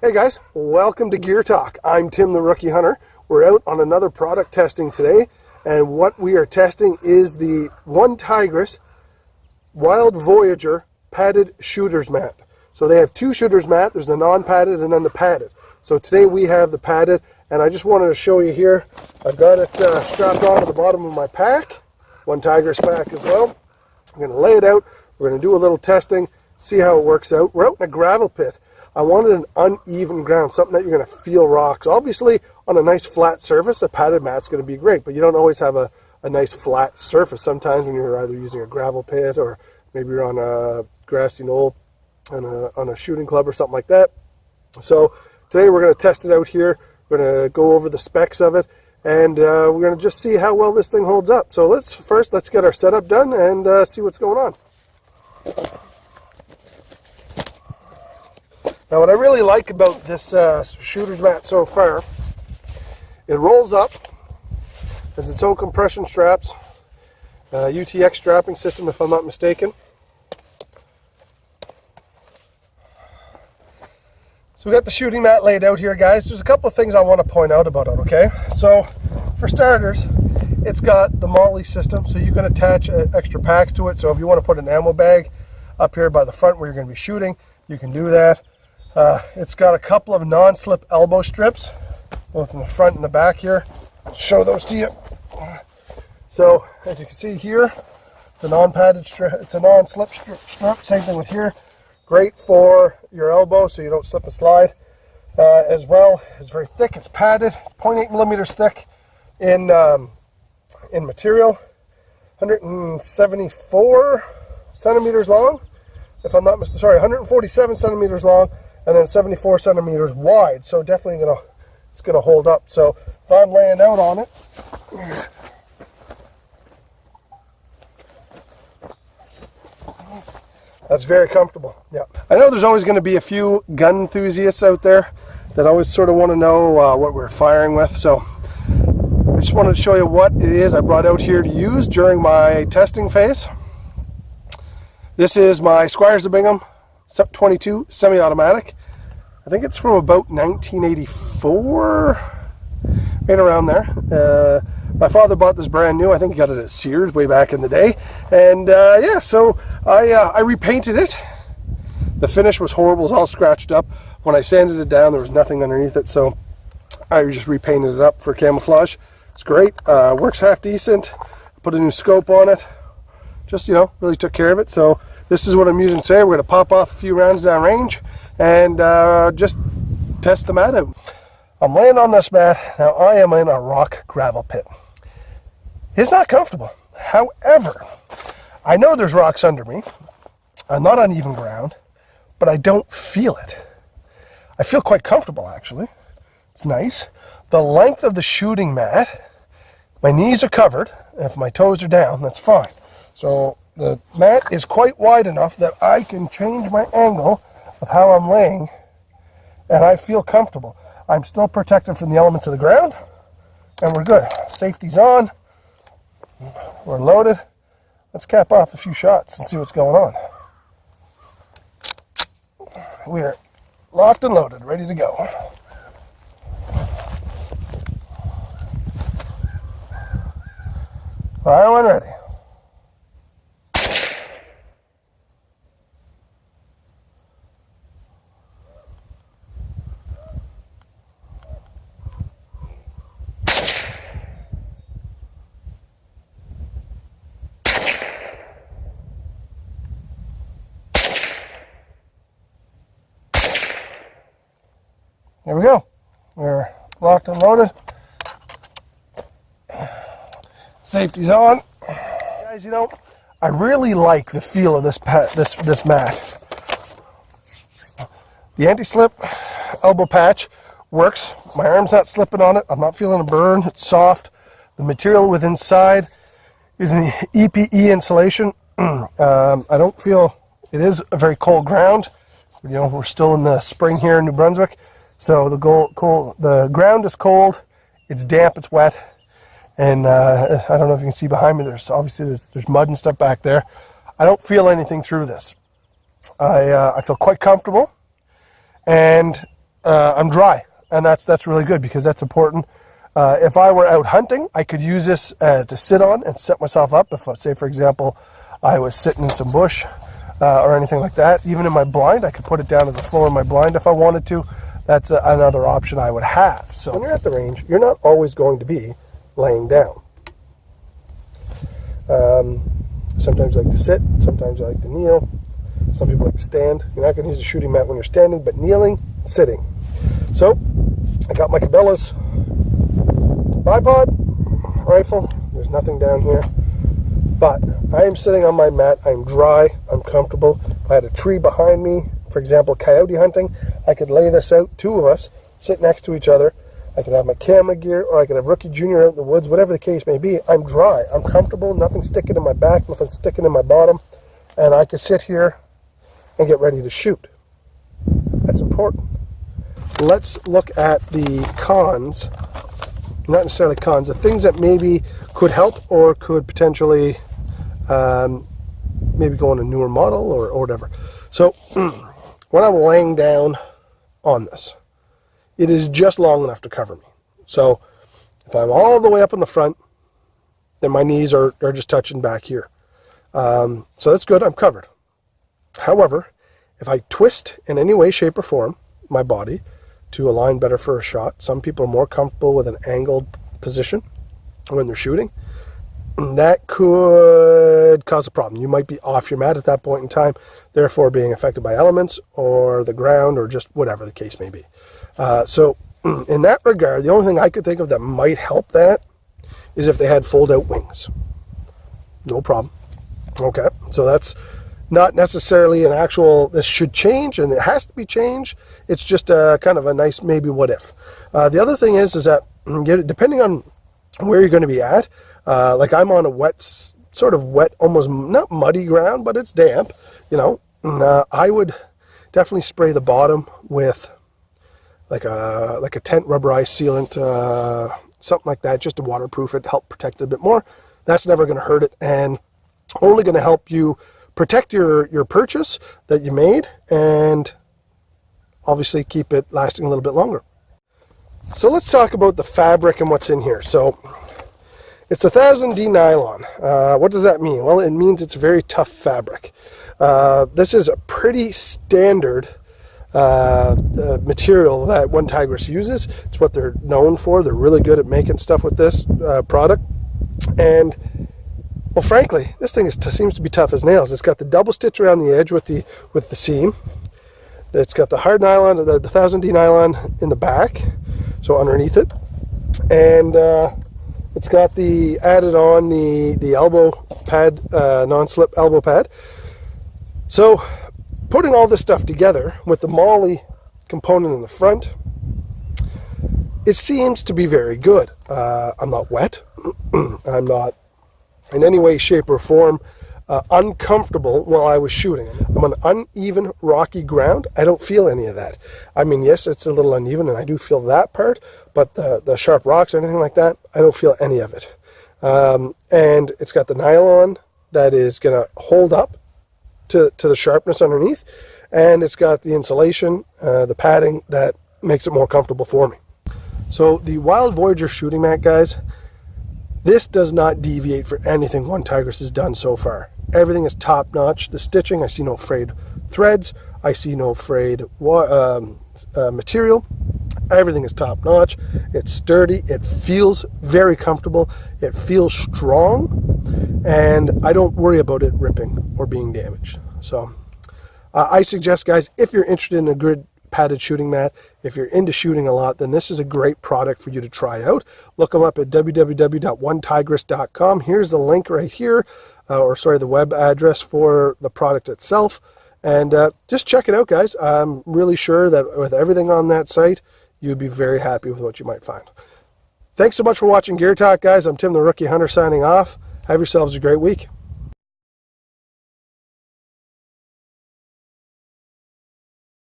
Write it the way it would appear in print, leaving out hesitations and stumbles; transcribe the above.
Hey guys, welcome to Gear Talk. I'm Tim the Rookie Hunter. We're out on another product testing today, and what we are testing is the Onetigris Wild Voyager padded shooter's mat. So they have two shooter's mat. There's the non-padded and then the padded. So today we have the padded, and I just wanted to show you here. I've got it strapped onto the bottom of my pack, Onetigris pack as well. I'm going to lay it out. We're going to do a little testing, see how it works out. We're out in a gravel pit. I wanted an uneven ground, something that you're going to feel rocks. Obviously, on a nice flat surface, a padded mat's going to be great, but you don't always have a nice flat surface. Sometimes when you're either using a gravel pit or maybe you're on a grassy knoll on a shooting club or something like that. So today we're going to test it out here. We're going to go over the specs of it, and we're going to just see how well this thing holds up. So let's get our setup done and see what's going on. Now what I really like about this shooter's mat so far, it rolls up, has its own compression straps, UTX strapping system if I'm not mistaken. So we got the shooting mat laid out here, guys. There's a couple of things I want to point out about it, okay? So for starters, it's got the MOLLE system, so you can attach extra packs to it. So if you want to put an ammo bag up here by the front where you're going to be shooting, you can do that. It's got a couple of non-slip elbow strips, both in the front and the back here. I'll show those to you. So as you can see here, it's a non-padded strip, it's a non-slip strip. Same thing with here. Great for your elbow so you don't slip and slide. As well, it's very thick. It's padded. It's 0.8 millimeters thick in material. 174 centimeters long. If I'm not mistaken, sorry, 147 centimeters long. And then 74 centimeters wide, so definitely it's gonna hold up. So if I'm laying out on it, that's very comfortable. Yeah, I know there's always going to be a few gun enthusiasts out there that always sort of want to know what we're firing with. So I just wanted to show you what it is I brought out here to use during my testing phase. This is my Squires of Bingham 22 semi-automatic. I think it's from about 1984, right around there. My father bought this brand new. I think he got it at Sears way back in the day. And yeah, so I repainted it. The finish was horrible. It was all scratched up. When I sanded it down, there was nothing underneath it, so I just repainted it up for camouflage. It's great. Works half decent. Put a new scope on it. Just, really took care of it. So this is what I'm using today. We're going to pop off a few rounds down range and just test the mat out. I'm laying on this mat. Now I am in a rock gravel pit. It's not comfortable. However, I know there's rocks under me. I'm not on even ground, but I don't feel it. I feel quite comfortable, actually. It's nice. The length of the shooting mat, my knees are covered. If my toes are down, that's fine. So the mat is quite wide enough that I can change my angle of how I'm laying, and I feel comfortable. I'm still protected from the elements of the ground, and we're good. Safety's on. We're loaded. Let's cap off a few shots and see what's going on. We're locked and loaded, ready to go. Fire one ready. There we go. We're locked and loaded. Safety's on. Guys, I really like the feel of this mat. The anti-slip elbow patch works. My arm's not slipping on it. I'm not feeling a burn. It's soft. The material within inside is an EPE insulation. I don't feel it is a very cold ground. We're still in the spring here in New Brunswick. So the ground is cold, it's damp, it's wet, and I don't know if you can see behind me, there's mud and stuff back there. I don't feel anything through this. I feel quite comfortable, and I'm dry, and that's really good because that's important. If I were out hunting, I could use this to sit on and set myself up. If, say, for example, I was sitting in some bush or anything like that, even in my blind, I could put it down as a floor in my blind if I wanted to. That's another option I would have. So when you're at the range, you're not always going to be laying down. Sometimes I like to sit, sometimes I like to kneel. Some people like to stand. You're not going to use a shooting mat when you're standing, but kneeling, sitting. So I got my Cabela's bipod rifle. There's nothing down here, but I am sitting on my mat. I'm dry, I'm comfortable. If I had a tree behind me, for example, coyote hunting, I could lay this out, two of us sit next to each other. I could have my camera gear, or I could have Rookie Junior out in the woods, whatever the case may be. I'm dry, I'm comfortable, nothing sticking in my back, nothing sticking in my bottom, and I could sit here and get ready to shoot. That's important. Let's look at the cons, not necessarily cons, the things that maybe could help or could potentially maybe go on a newer model or whatever. So when I'm laying down on this, it is just long enough to cover me. So if I'm all the way up in the front, then my knees are just touching back here. So that's good, I'm covered. However, if I twist in any way, shape, or form my body to align better for a shot, some people are more comfortable with an angled position when they're shooting. That could cause a problem. You might be off your mat at that point in time, therefore being affected by elements or the ground or just whatever the case may be. So in that regard, the only thing I could think of that might help that is if they had fold-out wings. No problem. Okay, so that's not necessarily an actual, this should change, and it has to be changed. It's just kind of a nice maybe what if. The other thing is that depending on where you're going to be at, like I'm on a wet, sort of wet, almost not muddy ground, but it's damp, you know, I would definitely spray the bottom with like a tent rubberized sealant, something like that, just to waterproof it, help protect it a bit more. That's never going to hurt it, and only going to help you protect your purchase that you made, and obviously keep it lasting a little bit longer. So let's talk about the fabric and what's in here. So it's 1000D nylon. What does that mean? Well, it means it's a very tough fabric. This is a pretty standard material that Onetigris uses. It's what they're known for. They're really good at making stuff with this product. And well, frankly, this thing seems to be tough as nails. It's got the double stitch around the edge with the seam. It's got the hard nylon, the 1000D nylon in the back, so underneath it, and it's got the added on the elbow pad, non-slip elbow pad. So putting all this stuff together with the MOLLE component in the front, it seems to be very good. I'm not wet. I'm not in any way, shape, or form uncomfortable while I was shooting. I'm on uneven, rocky ground. I don't feel any of that. I mean, yes, it's a little uneven, and I do feel that part, but the sharp rocks or anything like that, I don't feel any of it. And it's got the nylon that is going to hold up to the sharpness underneath, and it's got the insulation, the padding that makes it more comfortable for me. So the Wild Voyager shooting mat, guys, this does not deviate for anything Onetigris has done so far. Everything is top notch. The stitching, I see no frayed threads. I see no frayed material. Everything is top notch. It's sturdy. It feels very comfortable. It feels strong, and I don't worry about it ripping or being damaged. So I suggest, guys, if you're interested in a good padded shooting mat, if you're into shooting a lot, then this is a great product for you to try out. Look them up at www.onetigris.com. Here's the link right here, the web address for the product itself, and just check it out, guys. I'm really sure that with everything on that site, you'd be very happy with what you might find. Thanks so much for watching Gear Talk, guys. I'm Tim the Rookie Hunter signing off. Have yourselves a great week.